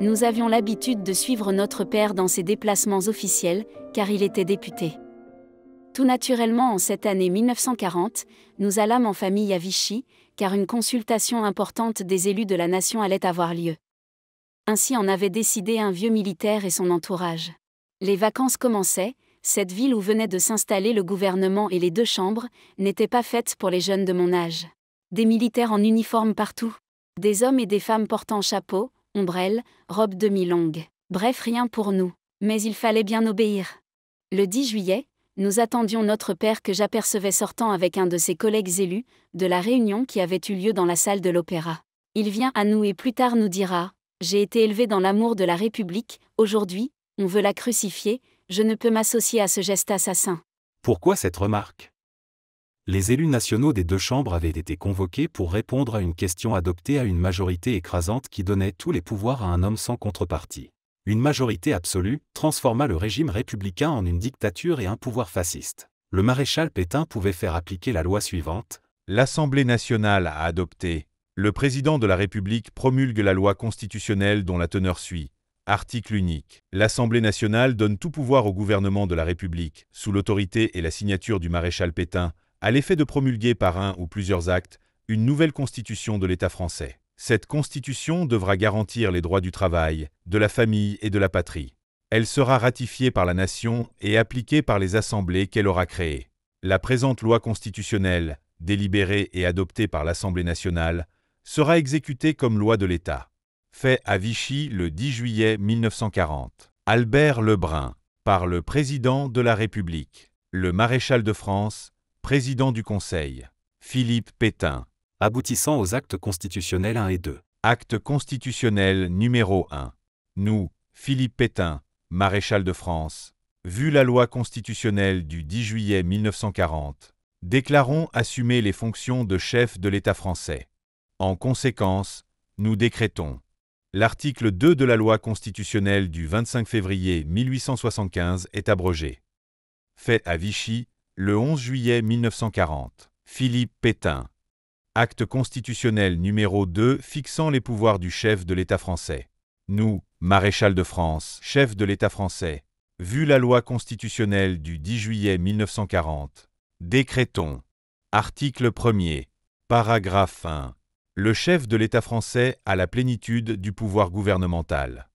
Nous avions l'habitude de suivre notre père dans ses déplacements officiels, car il était député. Tout naturellement en cette année 1940, nous allâmes en famille à Vichy, car une consultation importante des élus de la nation allait avoir lieu. Ainsi en avait décidé un vieux militaire et son entourage. Les vacances commençaient, cette ville où venait de s'installer le gouvernement et les deux chambres, n'était pas faite pour les jeunes de mon âge. Des militaires en uniforme partout. Des hommes et des femmes portant chapeau, ombrelle, robe demi-longue. Bref, rien pour nous. Mais il fallait bien obéir. Le 10 juillet, nous attendions notre père que j'apercevais sortant avec un de ses collègues élus, de la réunion qui avait eu lieu dans la salle de l'opéra. Il vient à nous et plus tard nous dira « J'ai été élevé dans l'amour de la République, aujourd'hui, on veut la crucifier, je ne peux m'associer à ce geste assassin. » Pourquoi cette remarque ? Les élus nationaux des deux chambres avaient été convoqués pour répondre à une question adoptée à une majorité écrasante qui donnait tous les pouvoirs à un homme sans contrepartie. Une majorité absolue transforma le régime républicain en une dictature et un pouvoir fasciste. Le maréchal Pétain pouvait faire appliquer la loi suivante. L'Assemblée nationale a adopté. Le président de la République promulgue la loi constitutionnelle dont la teneur suit. Article unique. L'Assemblée nationale donne tout pouvoir au gouvernement de la République, sous l'autorité et la signature du maréchal Pétain, à l'effet de promulguer par un ou plusieurs actes une nouvelle constitution de l'État français. Cette constitution devra garantir les droits du travail, de la famille et de la patrie. Elle sera ratifiée par la nation et appliquée par les assemblées qu'elle aura créées. La présente loi constitutionnelle, délibérée et adoptée par l'Assemblée nationale, sera exécutée comme loi de l'État. Fait à Vichy le 10 juillet 1940. Albert Lebrun, par le président de la République. Le maréchal de France, président du Conseil. Philippe Pétain. Aboutissant aux actes constitutionnels 1 et 2. Acte constitutionnel numéro 1. Nous, Philippe Pétain, maréchal de France, vu la loi constitutionnelle du 10 juillet 1940, déclarons assumer les fonctions de chef de l'État français. En conséquence, nous décrétons. L'article 2 de la loi constitutionnelle du 25 février 1875 est abrogé. Fait à Vichy, le 11 juillet 1940. Philippe Pétain. Acte constitutionnel numéro 2 fixant les pouvoirs du chef de l'État français. Nous, maréchal de France, chef de l'État français, vu la loi constitutionnelle du 10 juillet 1940, décrétons. Article 1er. Paragraphe 1. Le chef de l'État français a la plénitude du pouvoir gouvernemental.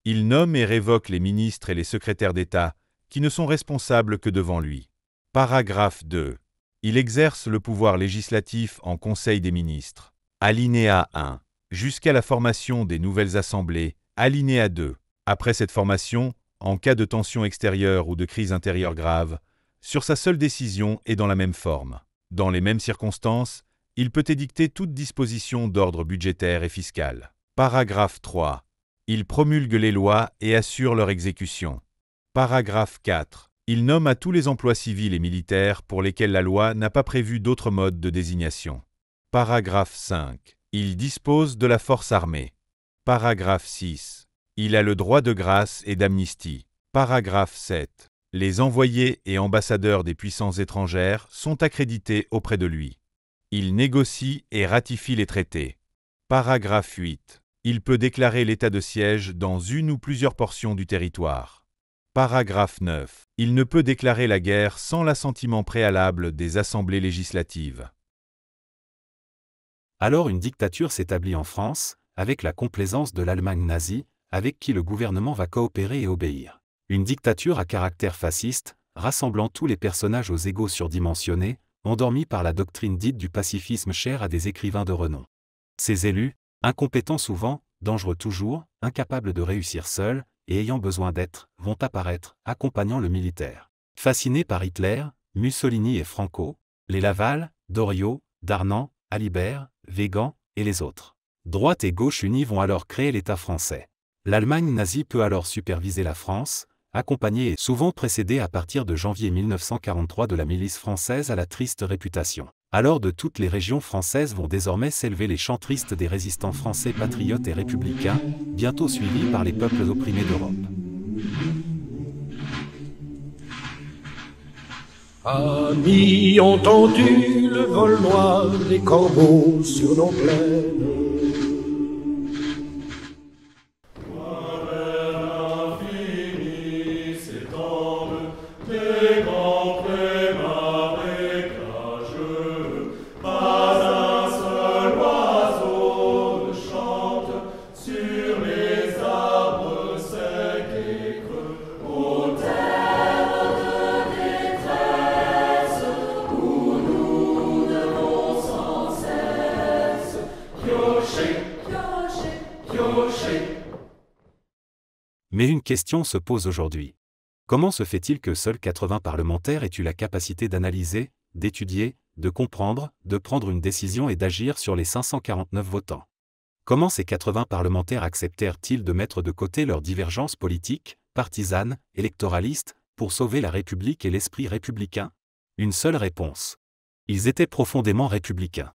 Il nomme et révoque les ministres et les secrétaires d'État qui ne sont responsables que devant lui. Paragraphe 2. Il exerce le pouvoir législatif en Conseil des ministres. Alinéa 1. Jusqu'à la formation des nouvelles assemblées. Alinéa 2. Après cette formation, en cas de tension extérieure ou de crise intérieure grave, sur sa seule décision et dans la même forme. Dans les mêmes circonstances, il peut édicter toute disposition d'ordre budgétaire et fiscal. Paragraphe 3. Il promulgue les lois et assure leur exécution. Paragraphe 4. Il nomme à tous les emplois civils et militaires pour lesquels la loi n'a pas prévu d'autre mode de désignation. Paragraphe 5. Il dispose de la force armée. Paragraphe 6. Il a le droit de grâce et d'amnistie. Paragraphe 7. Les envoyés et ambassadeurs des puissances étrangères sont accrédités auprès de lui. Il négocie et ratifie les traités. Paragraphe 8. Il peut déclarer l'état de siège dans une ou plusieurs portions du territoire. Paragraphe 9. Il ne peut déclarer la guerre sans l'assentiment préalable des assemblées législatives. Alors une dictature s'établit en France, avec la complaisance de l'Allemagne nazie, avec qui le gouvernement va coopérer et obéir. Une dictature à caractère fasciste, rassemblant tous les personnages aux égos surdimensionnés, endormis par la doctrine dite du pacifisme chère à des écrivains de renom. Ces élus, incompétents souvent, dangereux toujours, incapables de réussir seuls, et ayant besoin d'être, vont apparaître, accompagnant le militaire. Fascinés par Hitler, Mussolini et Franco, les Laval, Doriot, Darnan, Alibert, Weygand, et les autres. Droite et gauche unies vont alors créer l'État français. L'Allemagne nazie peut alors superviser la France, accompagnée et souvent précédée à partir de janvier 1943 de la milice française à la triste réputation. Alors de toutes les régions françaises vont désormais s'élever les chants tristes des résistants français patriotes et républicains, bientôt suivis par les peuples opprimés d'Europe. Amis, entendu le vol noir des corbeaux sur nos plaines. Mais une question se pose aujourd'hui. Comment se fait-il que seuls 80 parlementaires aient eu la capacité d'analyser, d'étudier, de comprendre, de prendre une décision et d'agir sur les 549 votants? Comment ces 80 parlementaires acceptèrent-ils de mettre de côté leurs divergences politiques, partisanes, électoralistes, pour sauver la République et l'esprit républicain? Une seule réponse. Ils étaient profondément républicains.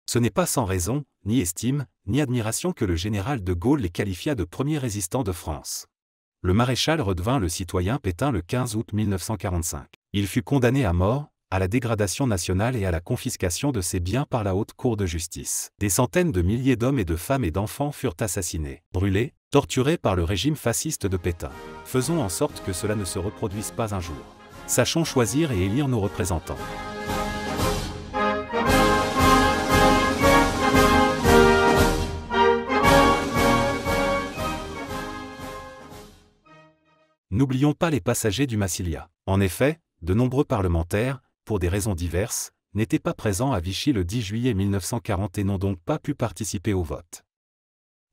Ce n'est pas sans raison, ni estime, ni admiration que le général de Gaulle les qualifia de premiers résistants de France. Le maréchal redevint le citoyen Pétain le 15 août 1945. Il fut condamné à mort, à la dégradation nationale et à la confiscation de ses biens par la Haute Cour de justice. Des centaines de milliers d'hommes et de femmes et d'enfants furent assassinés, brûlés, torturés par le régime fasciste de Pétain. Faisons en sorte que cela ne se reproduise pas un jour. Sachons choisir et élire nos représentants. N'oublions pas les passagers du Massilia. En effet, de nombreux parlementaires, pour des raisons diverses, n'étaient pas présents à Vichy le 10 juillet 1940 et n'ont donc pas pu participer au vote.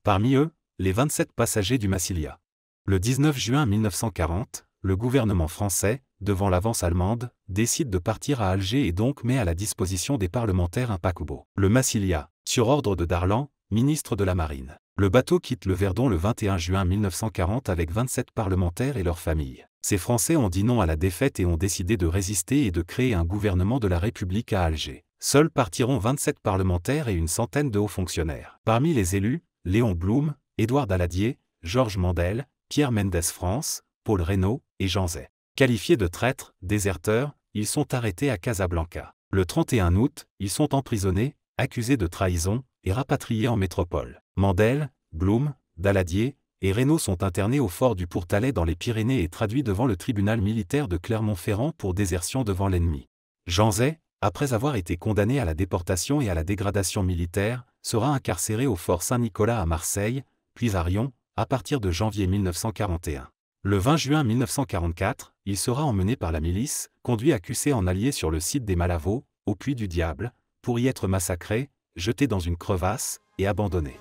Parmi eux, les 27 passagers du Massilia. Le 19 juin 1940, le gouvernement français, devant l'avance allemande, décide de partir à Alger et donc met à la disposition des parlementaires un paquebot. Le Massilia, sur ordre de Darlan, ministre de la Marine. Le bateau quitte le Verdon le 21 juin 1940 avec 27 parlementaires et leurs familles. Ces Français ont dit non à la défaite et ont décidé de résister et de créer un gouvernement de la République à Alger. Seuls partiront 27 parlementaires et une centaine de hauts fonctionnaires. Parmi les élus, Léon Blum, Édouard Daladier, Georges Mandel, Pierre Mendès France, Paul Reynaud et Jean Zay. Qualifiés de traîtres, déserteurs, ils sont arrêtés à Casablanca. Le 31 août, ils sont emprisonnés, accusés de trahison, et rapatriés en métropole. Mandel, Blum, Daladier et Reynaud sont internés au fort du Pourtalais dans les Pyrénées et traduits devant le tribunal militaire de Clermont-Ferrand pour désertion devant l'ennemi. Jean Zay, après avoir été condamné à la déportation et à la dégradation militaire, sera incarcéré au fort Saint-Nicolas à Marseille, puis à Riom, à partir de janvier 1941. Le 20 juin 1944, il sera emmené par la milice, conduit à Cussé en Allier sur le site des Malavaux, au Puy du Diable, pour y être massacré, jeté dans une crevasse, et abandonné.